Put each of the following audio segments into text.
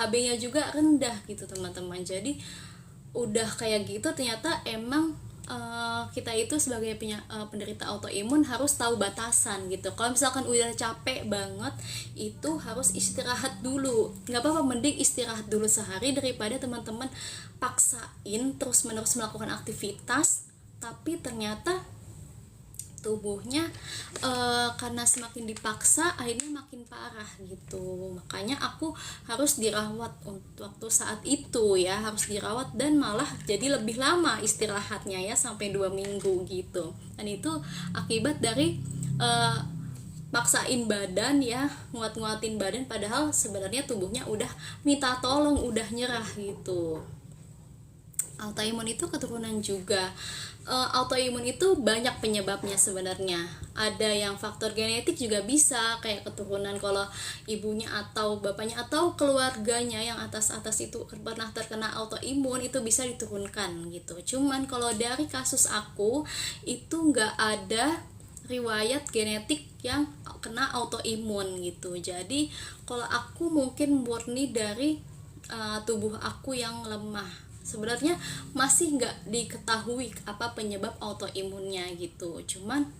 HB-nya juga rendah gitu teman-teman. Jadi udah kayak gitu ternyata emang kita itu sebagai penderita autoimun harus tahu batasan gitu. Kalau misalkan udah capek banget itu harus istirahat dulu, nggak apa-apa, mending istirahat dulu sehari daripada teman-teman paksain terus menerus melakukan aktivitas tapi ternyata tubuhnya karena semakin dipaksa akhirnya makin parah gitu. Makanya aku harus dirawat untuk waktu saat itu ya, harus dirawat dan malah jadi lebih lama istirahatnya ya, sampai 2 minggu gitu. Dan itu akibat dari paksain badan ya, nguat-nguatin badan padahal sebenarnya tubuhnya udah minta tolong, udah nyerah gitu. Autoimun itu keturunan juga. Autoimun itu banyak penyebabnya sebenarnya. Ada yang faktor genetik juga bisa, kayak keturunan kalau ibunya atau bapaknya atau keluarganya yang atas itu pernah terkena autoimun, itu bisa diturunkan gitu. Cuman kalau dari kasus aku itu nggak ada riwayat genetik yang kena autoimun gitu. Jadi kalau aku mungkin murni dari tubuh aku yang lemah. Sebenarnya masih nggak diketahui apa penyebab autoimunnya gitu. Cuman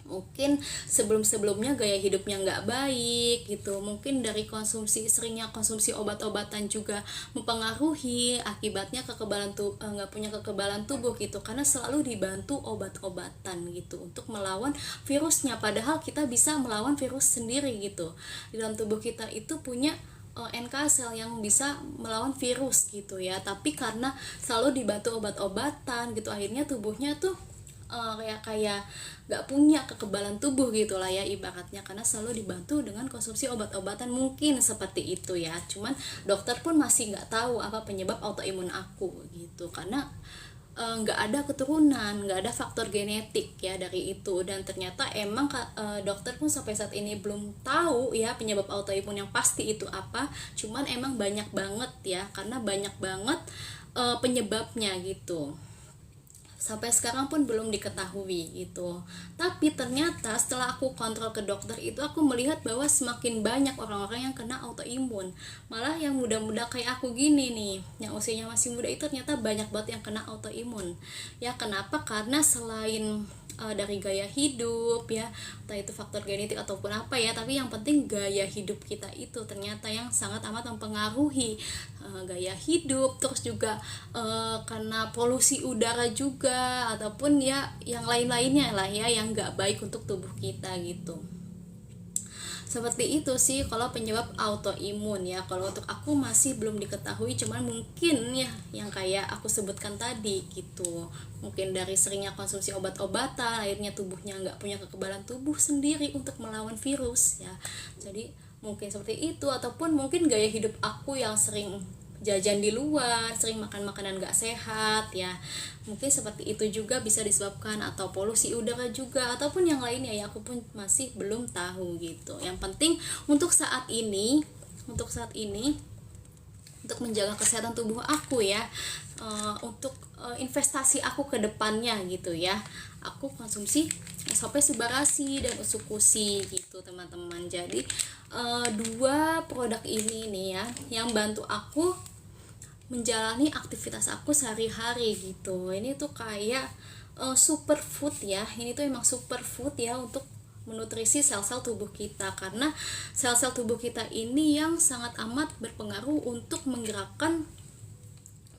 mungkin sebelumnya gaya hidupnya nggak baik gitu, mungkin dari seringnya konsumsi obat-obatan juga mempengaruhi, akibatnya nggak punya kekebalan tubuh gitu, karena selalu dibantu obat-obatan gitu untuk melawan virusnya, padahal kita bisa melawan virus sendiri gitu. Di dalam tubuh kita itu punya NK sel yang bisa melawan virus gitu ya, tapi karena selalu dibantu obat-obatan gitu akhirnya tubuhnya tuh kayak nggak punya kekebalan tubuh gitu lah ya ibaratnya, karena selalu dibantu dengan konsumsi obat-obatan, mungkin seperti itu ya. Cuman dokter pun masih nggak tahu apa penyebab autoimun aku gitu, karena nggak ada keturunan, nggak ada faktor genetik ya dari itu. Dan ternyata emang dokter pun sampai saat ini belum tahu ya penyebab autoimun yang pasti itu apa. Cuman emang banyak banget ya, karena banyak banget penyebabnya gitu, sampai sekarang pun belum diketahui gitu. Tapi ternyata setelah aku kontrol ke dokter itu, aku melihat bahwa semakin banyak orang-orang yang kena autoimun. Malah yang muda-muda kayak aku gini nih, yang usianya masih muda itu ternyata banyak banget yang kena autoimun. Ya kenapa? Karena selain dari gaya hidup ya, entah itu faktor genetik ataupun apa ya, tapi yang penting gaya hidup kita itu ternyata yang sangat amat mempengaruhi gaya hidup. Terus juga karena polusi udara juga, ataupun ya yang lain-lainnya lah ya yang nggak baik untuk tubuh kita gitu. Seperti itu sih kalau penyebab autoimun ya. Kalau untuk aku masih belum diketahui, cuman mungkin ya yang kayak aku sebutkan tadi gitu, mungkin dari seringnya konsumsi obat-obatan akhirnya tubuhnya nggak punya kekebalan tubuh sendiri untuk melawan virus ya. Jadi mungkin seperti itu, ataupun mungkin gaya hidup aku yang sering jajan di luar, sering makan makanan gak sehat ya, mungkin seperti itu juga bisa disebabkan, atau polusi udara juga, ataupun yang lainnya ya, aku pun masih belum tahu gitu. Yang penting untuk saat ini untuk menjaga kesehatan tubuh aku ya, untuk investasi aku ke depannya gitu ya, aku konsumsi SOP Subarasi dan Usukusi gitu teman-teman. Jadi dua produk ini nih ya yang bantu aku menjalani aktivitas aku sehari-hari gitu. Ini tuh kayak superfood ya, ini tuh emang superfood ya untuk menutrisi sel-sel tubuh kita, karena sel-sel tubuh kita ini yang sangat amat berpengaruh untuk menggerakkan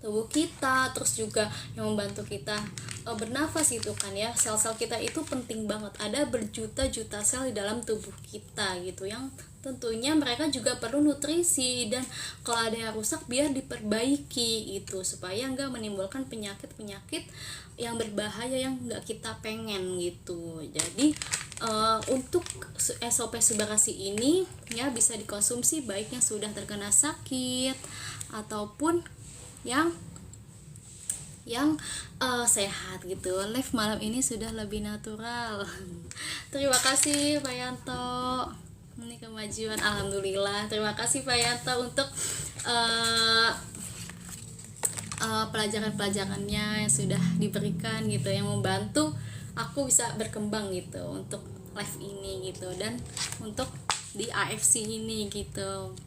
tubuh kita, terus juga yang membantu kita bernafas gitu kan ya. Sel-sel kita itu penting banget, ada berjuta-juta sel di dalam tubuh kita gitu, yang tentunya mereka juga perlu nutrisi, dan kalau ada yang rusak biar diperbaiki gitu, supaya nggak menimbulkan penyakit-penyakit yang berbahaya yang nggak kita pengen gitu. Jadi untuk SOP Subarasi ini ya bisa dikonsumsi baik yang sudah terkena sakit ataupun yang sehat gitu. Live malam ini sudah lebih natural. Terima kasih Pak Yanto, ini kemajuan alhamdulillah. Terima kasih Pak Yanto untuk pelajaran-pelajarannya yang sudah diberikan gitu, yang membantu aku bisa berkembang gitu untuk live ini gitu, dan untuk di AFC ini gitu.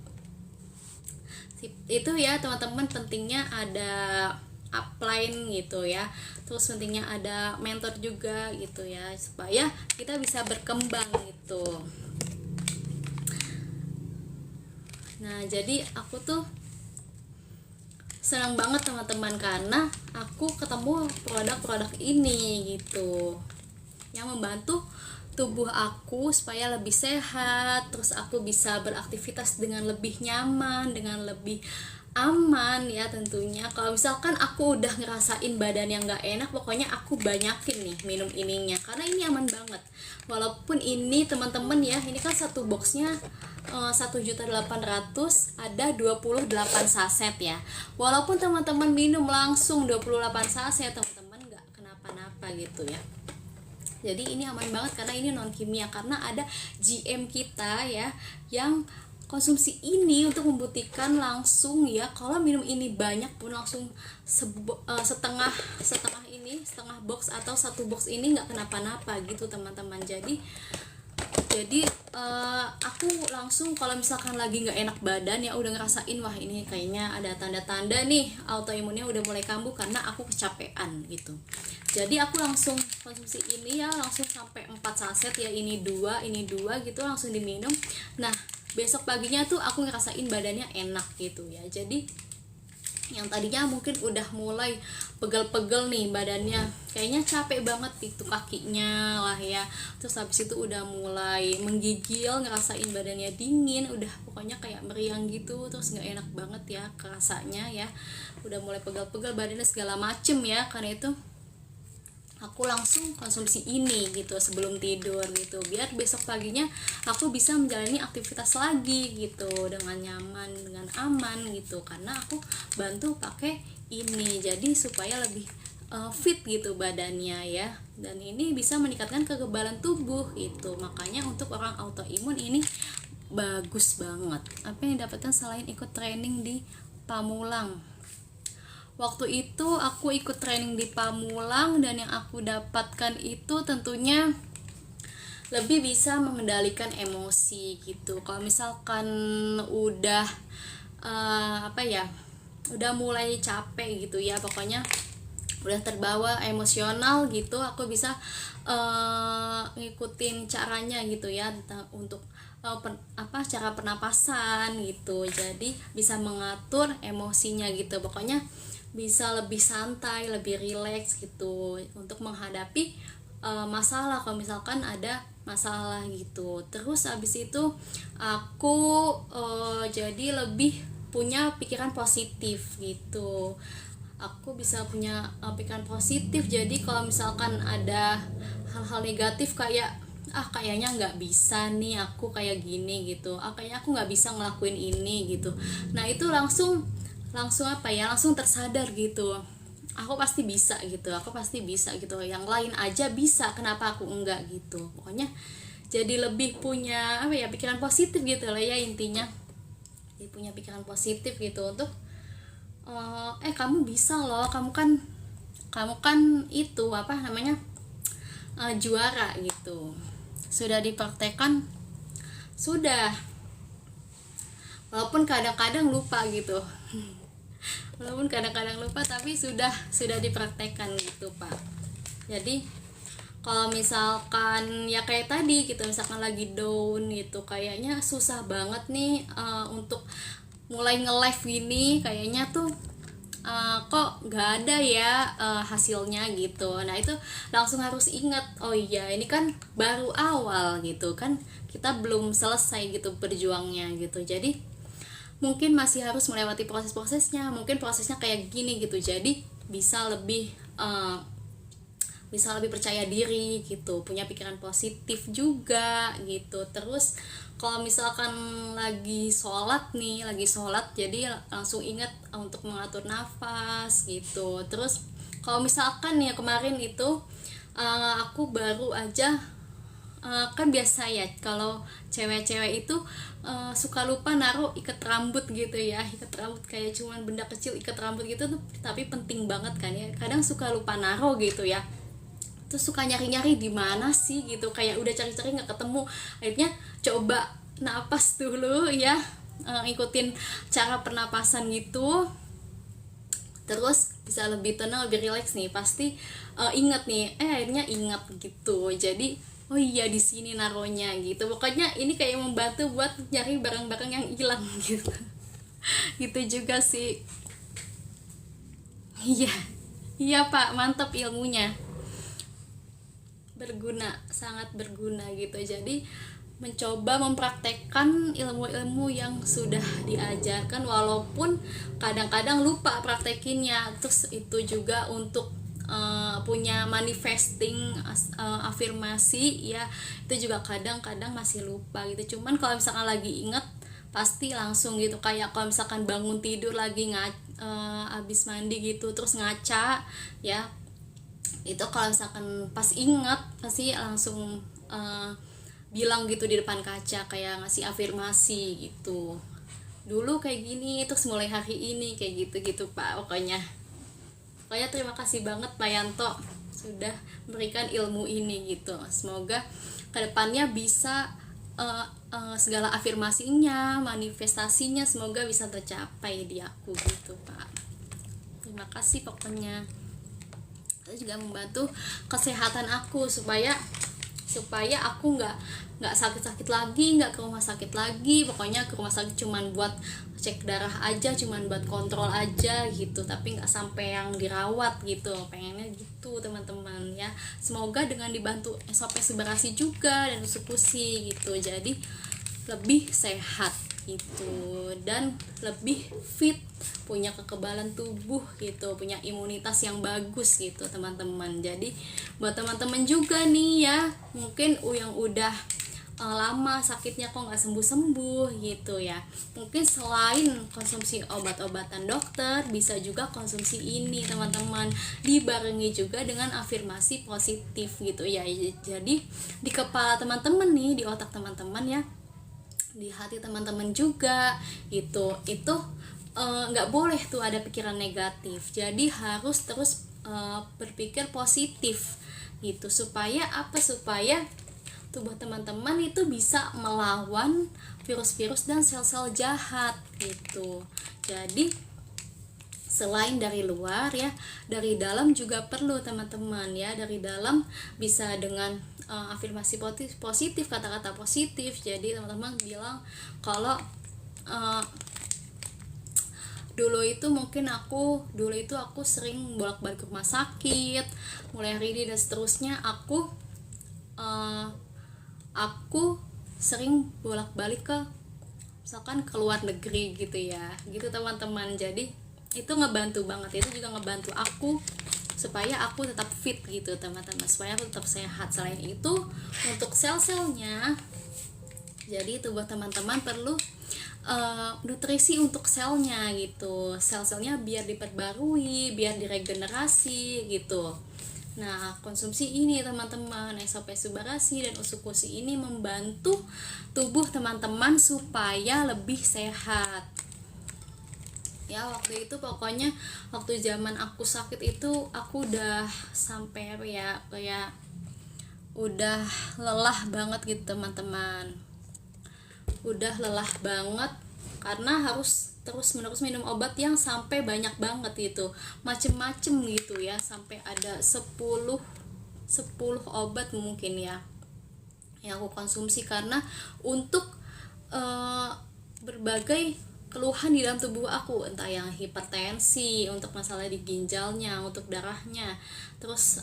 Itu ya teman-teman, pentingnya ada upline gitu ya, terus pentingnya ada mentor juga gitu ya, supaya kita bisa berkembang gitu. Nah jadi aku tuh senang banget teman-teman, karena aku ketemu produk-produk ini gitu yang membantu tubuh aku supaya lebih sehat, terus aku bisa beraktivitas dengan lebih nyaman, dengan lebih aman ya tentunya. Kalau misalkan aku udah ngerasain badan yang gak enak, pokoknya aku banyakin nih minum ininya, karena ini aman banget. Walaupun ini teman-teman ya, ini kan satu boxnya 1.800.000, ada 28 saset ya. Walaupun teman-teman minum langsung 28 saset, teman-teman gak kenapa-napa gitu ya. Jadi ini aman banget karena ini non kimia, karena ada GM kita ya yang konsumsi ini untuk membuktikan langsung ya, kalau minum ini banyak pun langsung setengah box atau satu box ini nggak kenapa-napa gitu teman-teman. Jadi aku langsung kalau misalkan lagi nggak enak badan ya, udah ngerasain wah ini kayaknya ada tanda-tanda nih autoimunnya udah mulai kambuh karena aku kecapean gitu. Jadi aku langsung konsumsi ini ya, langsung sampai 4 saset ya, ini dua gitu langsung diminum. Nah besok paginya tuh aku ngerasain badannya enak gitu ya. Jadi yang tadinya mungkin udah mulai pegel-pegel nih badannya, kayaknya capek banget itu kakinya lah ya, terus habis itu udah mulai menggigil, ngerasain badannya dingin, udah pokoknya kayak meriang gitu, terus nggak enak banget ya rasanya ya, udah mulai pegel-pegel badannya segala macem ya. Karena itu aku langsung konsumsi ini gitu sebelum tidur gitu, biar besok paginya aku bisa menjalani aktivitas lagi gitu dengan nyaman, dengan aman gitu, karena aku bantu pakai ini, jadi supaya lebih fit gitu badannya ya. Dan ini bisa meningkatkan kekebalan tubuh itu, makanya untuk orang autoimun ini bagus banget. Apa yang didapatkan selain ikut training di Pamulang? Waktu itu aku ikut training di Pamulang, dan yang aku dapatkan itu tentunya lebih bisa mengendalikan emosi gitu. Kalau misalkan udah udah mulai capek gitu ya, pokoknya udah terbawa emosional gitu, aku bisa ngikutin caranya gitu ya, untuk cara pernapasan gitu. Jadi bisa mengatur emosinya gitu, pokoknya bisa lebih santai, lebih rileks gitu untuk menghadapi masalah kalau misalkan ada masalah gitu. Terus abis itu aku jadi lebih punya pikiran positif gitu. Aku bisa punya pikiran positif, jadi kalau misalkan ada hal-hal negatif kayak kayaknya nggak bisa nih aku kayak gini gitu, kayaknya aku nggak bisa ngelakuin ini gitu, nah itu langsung langsung tersadar gitu, aku pasti bisa gitu, yang lain aja bisa, kenapa aku enggak gitu. Pokoknya jadi lebih punya pikiran positif gitu lah ya intinya, jadi punya pikiran positif gitu untuk kamu bisa loh, kamu kan itu juara gitu, sudah dipraktekkan, sudah, walaupun kadang-kadang lupa gitu tapi sudah dipraktekkan gitu Pak. Jadi kalau misalkan ya kayak tadi gitu, misalkan lagi down gitu, kayaknya susah banget nih untuk mulai nge-live gini, kayaknya tuh kok nggak ada ya hasilnya gitu. Nah itu langsung harus ingat, oh iya ini kan baru awal gitu kan, kita belum selesai gitu berjuangnya gitu, jadi mungkin masih harus melewati proses-prosesnya, mungkin prosesnya kayak gini gitu, jadi bisa lebih percaya diri gitu, punya pikiran positif juga gitu. Terus kalau misalkan lagi sholat, jadi langsung ingat untuk mengatur nafas gitu. Terus kalau misalkan ya kemarin itu aku baru aja kan biasa ya kalau cewek-cewek itu suka lupa naruh ikat rambut gitu ya, ikat rambut kayak cuman benda kecil, ikat rambut gitu tuh tapi penting banget kan ya, kadang suka lupa naruh gitu ya, terus suka nyari-nyari di mana sih gitu, kayak udah cari-cari nggak ketemu, akhirnya coba napas dulu ya, ngikutin cara pernapasan gitu, terus bisa lebih tenang, lebih rileks nih. Pasti inget nih, akhirnya ingat gitu. Jadi oh iya di sini naruhnya gitu. Pokoknya ini kayak membantu buat nyari barang-barang yang hilang gitu. Gitu juga sih. Iya, iya Pak, mantap ilmunya. Berguna, sangat berguna gitu. Jadi mencoba mempraktekkan ilmu-ilmu yang sudah diajarkan, walaupun kadang-kadang lupa praktekinnya. Terus itu juga untuk punya manifesting afirmasi ya, itu juga kadang-kadang masih lupa gitu. Cuman kalau misalkan lagi inget pasti langsung gitu. Kayak kalau misalkan bangun tidur lagi abis mandi gitu terus ngaca ya, itu kalau misalkan pas ingat pasti langsung bilang gitu di depan kaca, kayak ngasih afirmasi gitu. Dulu kayak gini, terus mulai hari ini kayak gitu-gitu Pak. Pokoknya terima kasih banget Pak Yanto sudah memberikan ilmu ini gitu. Semoga kedepannya bisa segala afirmasinya, manifestasinya semoga bisa tercapai di aku gitu Pak. Terima kasih pokoknya. Itu juga membantu kesehatan aku supaya aku nggak sakit-sakit lagi, nggak ke rumah sakit lagi. Pokoknya ke rumah sakit cuman buat cek darah aja, cuman buat kontrol aja gitu, tapi nggak sampai yang dirawat gitu. Pengennya gitu teman-teman ya. Semoga dengan dibantu SOP Subarasi juga dan Usukusi gitu, jadi lebih sehat gitu dan lebih fit, punya kekebalan tubuh gitu, punya imunitas yang bagus gitu teman-teman. Jadi buat teman-teman juga nih ya, mungkin yang udah lama sakitnya kok nggak sembuh-sembuh gitu ya, mungkin selain konsumsi obat-obatan dokter bisa juga konsumsi ini teman-teman, dibarengi juga dengan afirmasi positif gitu ya. Jadi di kepala teman-teman nih, di otak teman-teman ya, di hati teman-teman juga gitu, itu nggak boleh tuh ada pikiran negatif. Jadi harus terus berpikir positif gitu, supaya supaya tubuh teman-teman itu bisa melawan virus-virus dan sel-sel jahat gitu. Jadi selain dari luar ya, dari dalam juga perlu teman-teman ya. Dari dalam bisa dengan afirmasi positif, kata-kata positif. Jadi teman-teman bilang kalau dulu itu aku sering bolak-balik ke rumah sakit, mulai hari ini dan seterusnya aku sering bolak-balik ke misalkan ke luar negeri gitu ya, gitu teman-teman. Jadi itu ngebantu banget, itu juga ngebantu aku supaya aku tetap fit gitu teman-teman, supaya aku tetap sehat. Selain itu untuk sel-selnya, jadi tubuh teman-teman perlu nutrisi untuk selnya gitu, sel-selnya biar diperbarui, biar diregenerasi gitu. Nah, konsumsi ini teman-teman, SOP Subarasi dan Usukusi ini membantu tubuh teman-teman supaya lebih sehat. Ya, waktu itu pokoknya waktu zaman aku sakit itu aku udah sampai kayak udah lelah banget gitu teman-teman. Udah lelah banget karena harus terus-menerus minum obat yang sampai banyak banget gitu, macem-macem gitu ya, sampai ada 10 obat mungkin ya yang aku konsumsi karena untuk berbagai keluhan di dalam tubuh aku, entah yang hipertensi, untuk masalah di ginjalnya, untuk darahnya, terus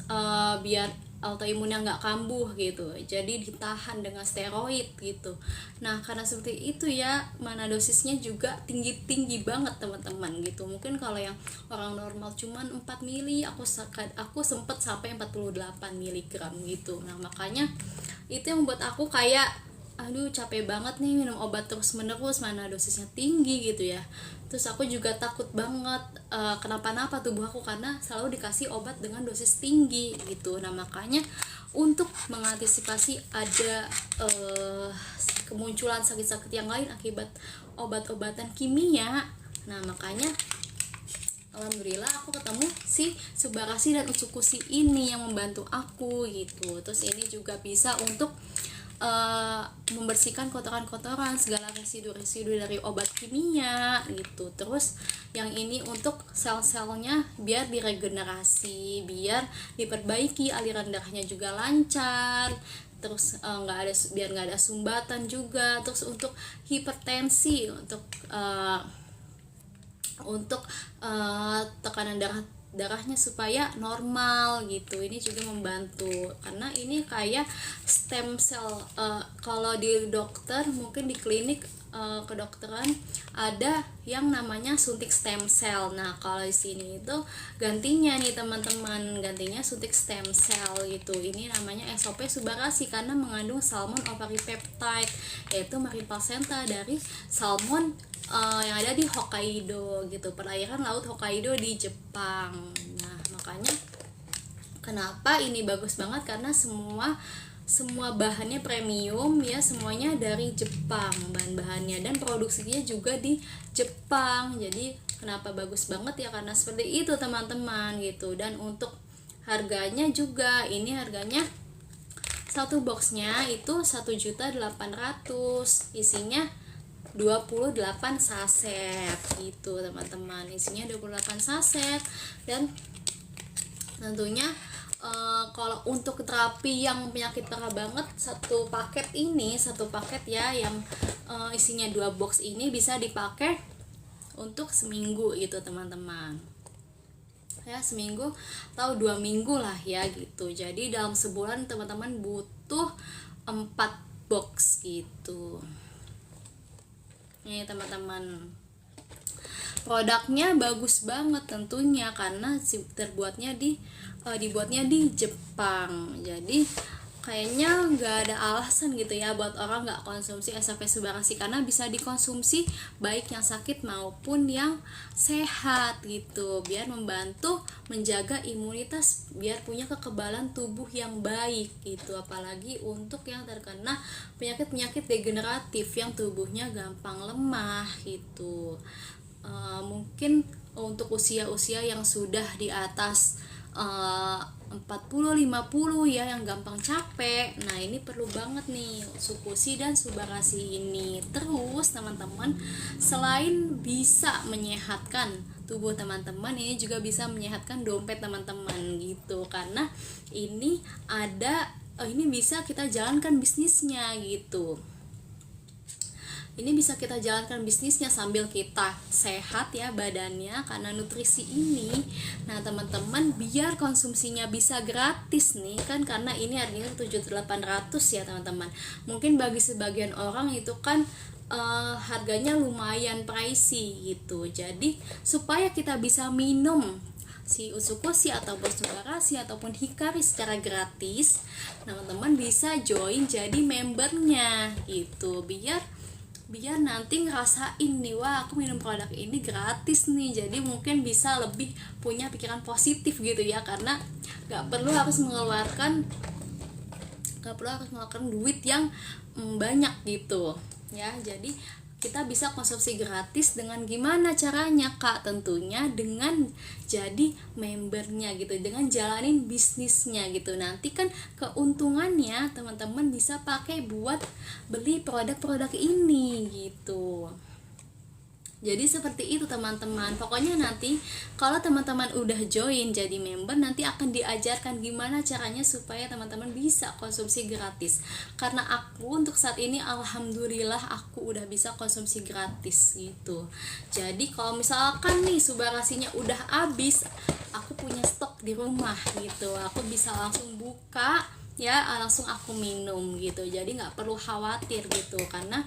biar autoimunnya nggak kambuh gitu, jadi ditahan dengan steroid gitu. Nah karena seperti itu ya, mana dosisnya juga tinggi banget teman-teman gitu. Mungkin kalau yang orang normal cuman 4 mili, aku sempet sampai 48 miligram gitu. Nah makanya itu yang membuat aku kayak aduh capek banget nih minum obat terus menerus, mana dosisnya tinggi gitu ya. Terus aku juga takut banget kenapa-napa tubuh aku karena selalu dikasih obat dengan dosis tinggi gitu. Nah makanya untuk mengantisipasi ada kemunculan sakit-sakit yang lain akibat obat-obatan kimia, nah makanya alhamdulillah aku ketemu si Subarasi dan Usukusi ini yang membantu aku gitu. Terus ini juga bisa untuk membersihkan kotoran-kotoran, segala residu-residu dari obat kimia gitu. Terus yang ini untuk sel-selnya biar diregenerasi, biar diperbaiki, aliran darahnya juga lancar. Terus biar nggak ada sumbatan juga. Terus untuk hipertensi, untuk tekanan darahnya supaya normal gitu. Ini juga membantu karena ini kayak stem cell. Kalau di dokter mungkin di klinik kedokteran ada yang namanya suntik stem cell. Nah kalau di sini itu gantinya nih teman-teman, gantinya suntik stem cell gitu. Ini namanya SOP Subarashi karena mengandung salmon ovary peptide, yaitu marine placenta dari salmon yang ada di Hokkaido gitu, perairan laut Hokkaido di Jepang. Nah makanya kenapa ini bagus banget, karena semua bahannya premium ya, semuanya dari Jepang bahan-bahannya, dan produksinya juga di Jepang. Jadi kenapa bagus banget ya, karena seperti itu teman-teman gitu. Dan untuk harganya juga, ini harganya satu boxnya itu 1.800.000, isinya 28 saset gitu teman-teman, isinya 28 saset. Dan tentunya kalau untuk terapi yang penyakit parah banget, satu paket ya yang isinya 2 box ini bisa dipakai untuk seminggu gitu teman-teman ya, seminggu atau 2 minggu lah ya gitu. Jadi dalam sebulan teman-teman butuh 4 box gitu. Nih teman-teman, produknya bagus banget tentunya karena dibuatnya di Jepang. Jadi kayaknya nggak ada alasan gitu ya buat orang nggak konsumsi SOP Subarashi, karena bisa dikonsumsi baik yang sakit maupun yang sehat gitu, biar membantu menjaga imunitas, biar punya kekebalan tubuh yang baik gitu. Apalagi untuk yang terkena penyakit degeneratif yang tubuhnya gampang lemah gitu. Mungkin untuk usia-usia yang sudah di atas 40-50 ya, yang gampang capek. Nah ini perlu banget nih Sukushi dan Subarashi ini. Terus teman-teman, selain bisa menyehatkan tubuh teman-teman, ini juga bisa menyehatkan dompet teman-teman gitu, karena ini bisa kita jalankan bisnisnya gitu. Ini bisa kita jalankan bisnisnya sambil kita sehat ya badannya karena nutrisi ini. Nah teman-teman, biar konsumsinya bisa gratis nih kan, karena ini harganya 7.800 ya teman-teman. Mungkin bagi sebagian orang itu kan harganya lumayan pricey gitu. Jadi supaya kita bisa minum si Usukoshi ataupun Subarashi ataupun Hikari secara gratis, teman-teman bisa join jadi membernya gitu, biar nanti ngerasain nih, wah aku minum produk ini gratis nih. Jadi mungkin bisa lebih punya pikiran positif gitu ya, karena gak perlu harus mengeluarkan duit yang banyak gitu ya. Jadi kita bisa konsumsi gratis dengan gimana caranya Kak? Tentunya dengan jadi membernya gitu, dengan jalanin bisnisnya gitu. Nanti kan keuntungannya teman-teman bisa pakai buat beli produk-produk ini gitu. Jadi seperti itu teman-teman. Pokoknya nanti kalau teman-teman udah join jadi member, nanti akan diajarkan gimana caranya supaya teman-teman bisa konsumsi gratis. Karena aku untuk saat ini alhamdulillah aku udah bisa konsumsi gratis gitu. Jadi kalau misalkan nih Subarashinya udah habis, aku punya stok di rumah gitu, aku bisa langsung buka ya, langsung aku minum gitu. Jadi nggak perlu khawatir gitu, karena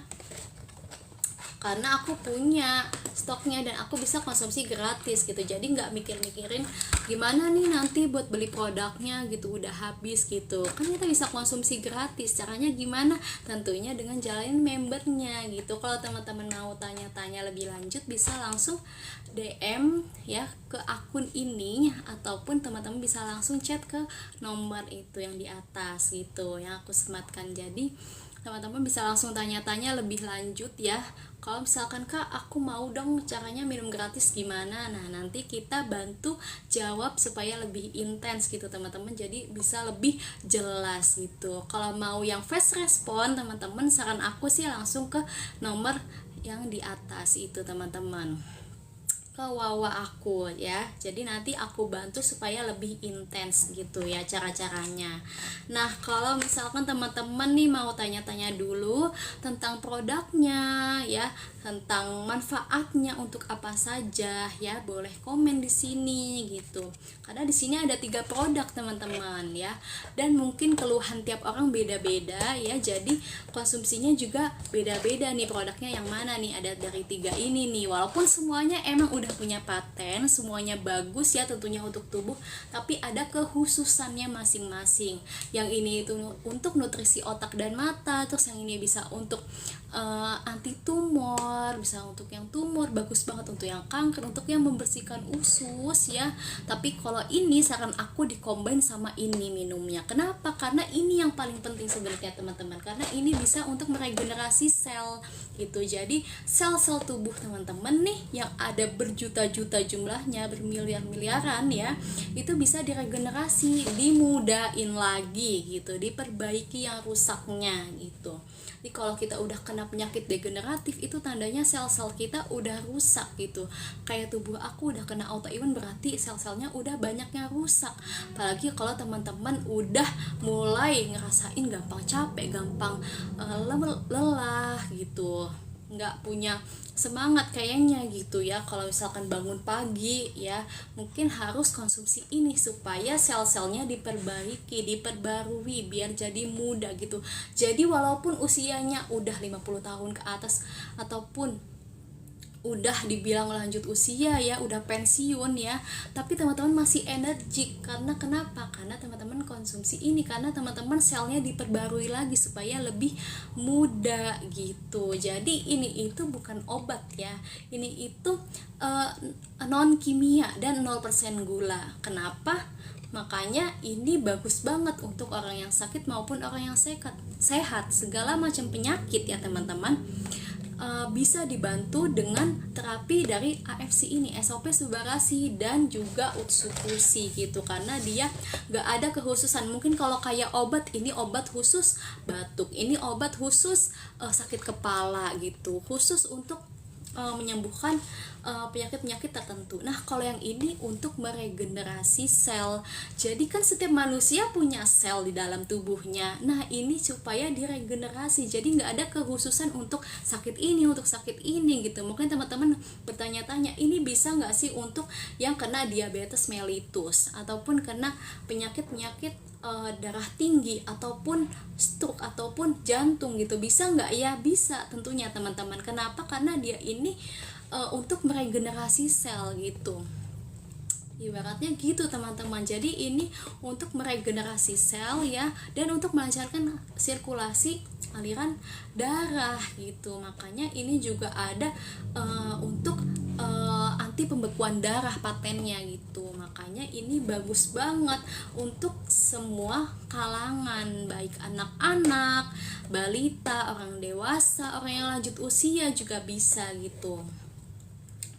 aku punya stoknya dan aku bisa konsumsi gratis gitu. Jadi nggak mikir-mikirin gimana nih nanti buat beli produknya gitu, udah habis gitu kan. Kita bisa konsumsi gratis. Caranya gimana? Tentunya dengan jalanin membernya gitu. Kalau teman-teman mau tanya-tanya lebih lanjut, bisa langsung DM ya ke akun ini, ataupun teman-teman bisa langsung chat ke nomor itu yang di atas gitu yang aku sematkan. Jadi teman-teman bisa langsung tanya-tanya lebih lanjut ya. Kalau misalkan Kak, aku mau dong caranya minum gratis gimana? Nah, nanti kita bantu jawab supaya lebih intens gitu teman-teman. Jadi bisa lebih jelas gitu. Kalau mau yang fast respon, teman-teman saran aku sih langsung ke nomor yang di atas itu teman-teman, ke Wawa aku ya. Jadi nanti aku bantu supaya lebih intens gitu ya cara-caranya. Nah, kalau misalkan teman-teman nih mau tanya-tanya dulu tentang produknya ya, tentang manfaatnya untuk apa saja ya, boleh komen di sini gitu. Karena di sini ada 3 produk teman-teman ya. Dan mungkin keluhan tiap orang beda-beda ya. Jadi konsumsinya juga beda-beda nih, produknya yang mana nih, ada dari 3 ini nih. Walaupun semuanya emang udah punya paten, semuanya bagus ya tentunya untuk tubuh, tapi ada kekhususannya masing-masing. Yang ini itu untuk nutrisi otak dan mata, terus yang ini bisa untuk anti tumor, bisa untuk yang tumor, bagus banget untuk yang kanker, untuk yang membersihkan usus ya. Tapi kalau ini saran aku dicombine sama ini minumnya. Kenapa? Karena ini yang paling penting sebenarnya teman-teman, karena ini bisa untuk meregenerasi sel gitu. Jadi sel-sel tubuh teman-teman nih yang ada berjuta-juta jumlahnya, bermiliar-miliaran ya, itu bisa diregenerasi, dimudahin lagi gitu, diperbaiki yang rusaknya gitu. Jadi kalau kita udah kena penyakit degeneratif, itu tandanya sel-sel kita udah rusak gitu. Kayak tubuh aku udah kena autoimun, berarti sel-selnya udah banyaknya rusak. Apalagi kalau teman-teman udah mulai ngerasain gampang capek, gampang lelah gitu, nggak punya semangat kayaknya gitu ya. Kalau misalkan bangun pagi ya, mungkin harus konsumsi ini supaya sel-selnya diperbaiki, diperbarui biar jadi muda gitu. Jadi walaupun usianya udah 50 tahun ke atas ataupun udah dibilang lanjut usia ya, udah pensiun ya, tapi teman-teman masih energik. Karena kenapa? Karena teman-teman konsumsi ini, karena teman-teman selnya diperbarui lagi supaya lebih muda gitu. Jadi ini itu bukan obat ya, ini itu non kimia dan 0% gula. Kenapa? Makanya ini bagus banget untuk orang yang sakit maupun orang yang sehat segala macam penyakit ya teman-teman. Bisa dibantu dengan terapi dari AFC ini, SOP Subarasi dan juga Utsukushi gitu, karena dia gak ada kekhususan. Mungkin kalau kayak obat, ini obat khusus batuk, ini obat khusus sakit kepala gitu, khusus untuk menyembuhkan penyakit-penyakit tertentu. Nah, kalau yang ini untuk meregenerasi sel. Jadi kan setiap manusia punya sel di dalam tubuhnya. Nah, ini supaya diregenerasi. Jadi nggak ada kekhususan untuk sakit ini, untuk sakit ini gitu. Mungkin teman-teman bertanya-tanya, ini bisa nggak sih untuk yang kena diabetes mellitus ataupun kena penyakit-penyakit darah tinggi ataupun stroke ataupun jantung gitu, bisa nggak? Ya bisa tentunya teman-teman. Kenapa? Karena dia ini untuk meregenerasi sel gitu, ibaratnya gitu teman-teman. Jadi ini untuk meregenerasi sel ya, dan untuk melancarkan sirkulasi aliran darah gitu. Makanya ini juga ada untuk anti pembekuan darah patennya gitu. Makanya ini bagus banget untuk semua kalangan, baik anak-anak, balita, orang dewasa, orang yang lanjut usia juga bisa gitu.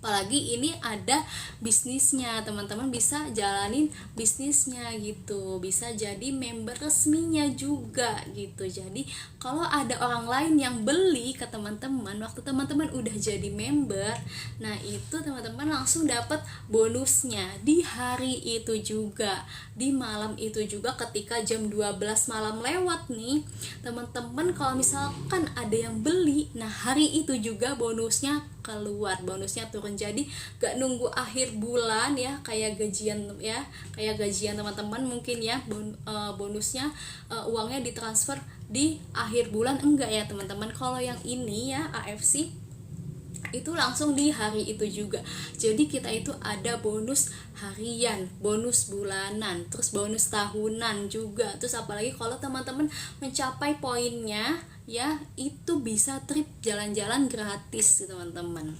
Apalagi ini ada bisnisnya, teman-teman bisa jalanin bisnisnya gitu, bisa jadi member resminya juga gitu. Jadi kalau ada orang lain yang beli ke teman-teman waktu teman-teman udah jadi member, nah itu teman-teman langsung dapat bonusnya di hari itu juga, di malam itu juga. Ketika jam 12 malam lewat nih teman-teman, kalau misalkan ada yang beli, nah hari itu juga bonusnya keluar, bonusnya turun. Jadi gak nunggu akhir bulan ya, kayak gajian ya, kayak gajian teman-teman mungkin ya, bonusnya uangnya ditransfer di akhir bulan, enggak ya teman-teman. Kalau yang ini ya AFC itu langsung di hari itu juga. Jadi kita itu ada bonus harian, bonus bulanan, terus bonus tahunan juga. Terus apalagi kalau teman-teman mencapai poinnya ya, itu bisa trip jalan-jalan gratis teman-teman.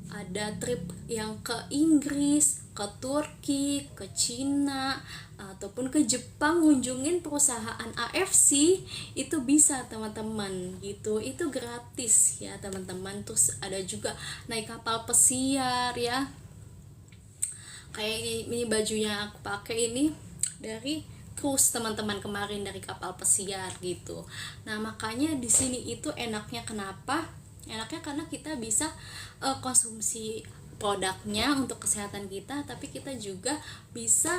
Ada trip yang ke Inggris, ke Turki, ke Cina, ataupun ke Jepang ngunjungin perusahaan AFC, itu bisa teman-teman gitu. Itu gratis ya teman-teman. Terus ada juga naik kapal pesiar ya, kayak ini bajunya aku pakai ini dari cruise teman-teman kemarin, dari kapal pesiar gitu. Nah makanya di sini itu enaknya, kenapa enaknya, karena kita bisa konsumsi produknya untuk kesehatan kita, tapi kita juga bisa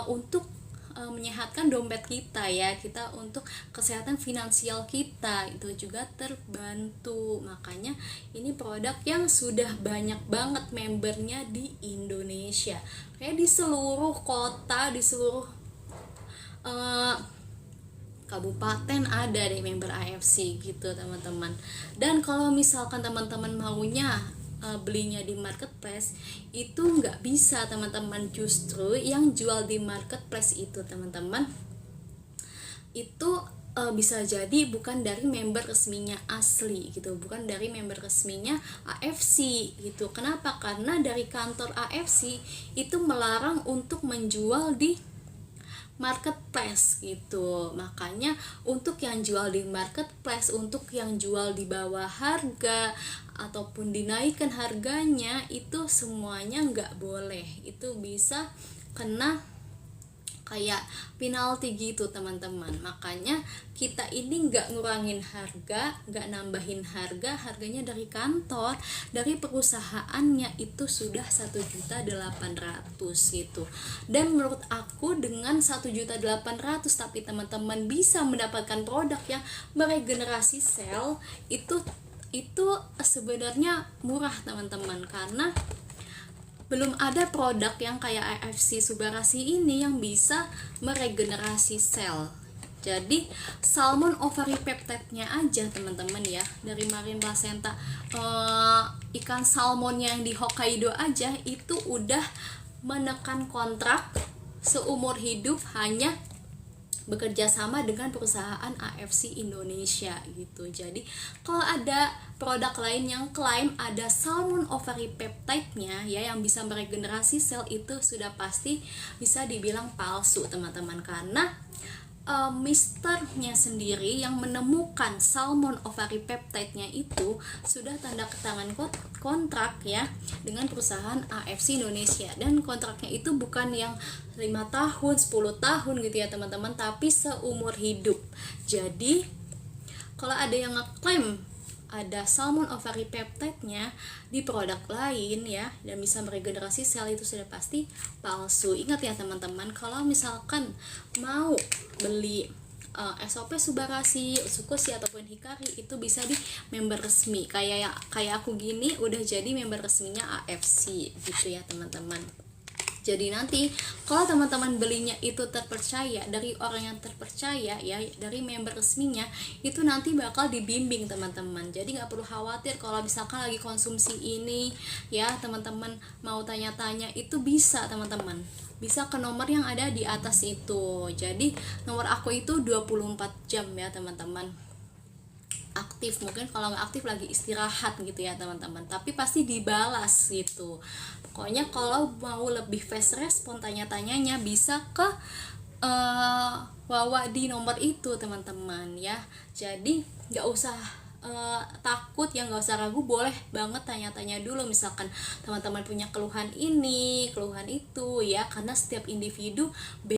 untuk menyehatkan dompet kita ya, kita untuk kesehatan finansial kita itu juga terbantu. Makanya ini produk yang sudah banyak banget membernya di Indonesia, kayak di seluruh kota, di seluruh kabupaten ada deh member AFC gitu teman-teman. Dan kalau misalkan teman-teman maunya belinya di marketplace, itu nggak bisa teman-teman. Justru yang jual di marketplace itu teman-teman, itu bisa jadi bukan dari member resminya asli gitu, bukan dari member resminya AFC gitu. Kenapa? Karena dari kantor AFC itu melarang untuk menjual di marketplace gitu. Makanya untuk yang jual di marketplace, untuk yang jual di bawah harga ataupun dinaikkan harganya, itu semuanya nggak boleh. Itu bisa kena kayak penalti gitu teman-teman. Makanya kita ini nggak ngurangin harga, nggak nambahin harga, harganya dari kantor, dari perusahaannya itu sudah 1.800.000 gitu. Dan menurut aku dengan 1.800.000 tapi teman-teman bisa mendapatkan produk yang meregenerasi sel, itu sebenarnya murah teman-teman, karena belum ada produk yang kayak AFC Subarashi ini yang bisa meregenerasi sel. Jadi salmon ovary peptide-nya aja teman-teman ya, dari Marine Placenta, ikan salmonnya yang di Hokkaido aja itu udah menekan kontrak seumur hidup hanya bekerja sama dengan perusahaan AFC Indonesia gitu. Jadi kalau ada produk lain yang klaim ada salmon ovary peptide-nya ya yang bisa meregenerasi sel, itu sudah pasti bisa dibilang palsu teman-teman, karena misternya sendiri yang menemukan salmon ovary peptide-nya itu sudah tanda tangan kontrak ya dengan perusahaan AFC Indonesia, dan kontraknya itu bukan yang 5 tahun, 10 tahun gitu ya teman-teman, tapi seumur hidup. Jadi kalau ada yang ngeklaim ada salmon ovary peptide-nya di produk lain ya dan bisa meregenerasi sel, itu sudah pasti palsu. Ingat ya teman-teman, kalau misalkan mau beli SOP Subarashi, Utsukoshi ataupun Hikari, itu bisa di member resmi. Kayak aku gini udah jadi member resminya AFC gitu ya teman-teman. Jadi nanti kalau teman-teman belinya itu terpercaya dari orang yang terpercaya ya, dari member resminya, itu nanti bakal dibimbing teman-teman. Jadi nggak perlu khawatir kalau misalkan lagi konsumsi ini ya teman-teman mau tanya-tanya, itu bisa teman-teman, bisa ke nomor yang ada di atas itu. Jadi nomor aku itu 24 jam ya teman-teman aktif. Mungkin kalau nggak aktif lagi istirahat gitu ya teman-teman, tapi pasti dibalas gitu. Pokoknya kalau mau lebih fast respon tanya-tanyanya bisa ke Wawa di nomor itu teman-teman ya. Jadi nggak usah takut ya, nggak usah ragu, boleh banget tanya-tanya dulu misalkan teman-teman punya keluhan ini, keluhan itu ya, karena setiap individu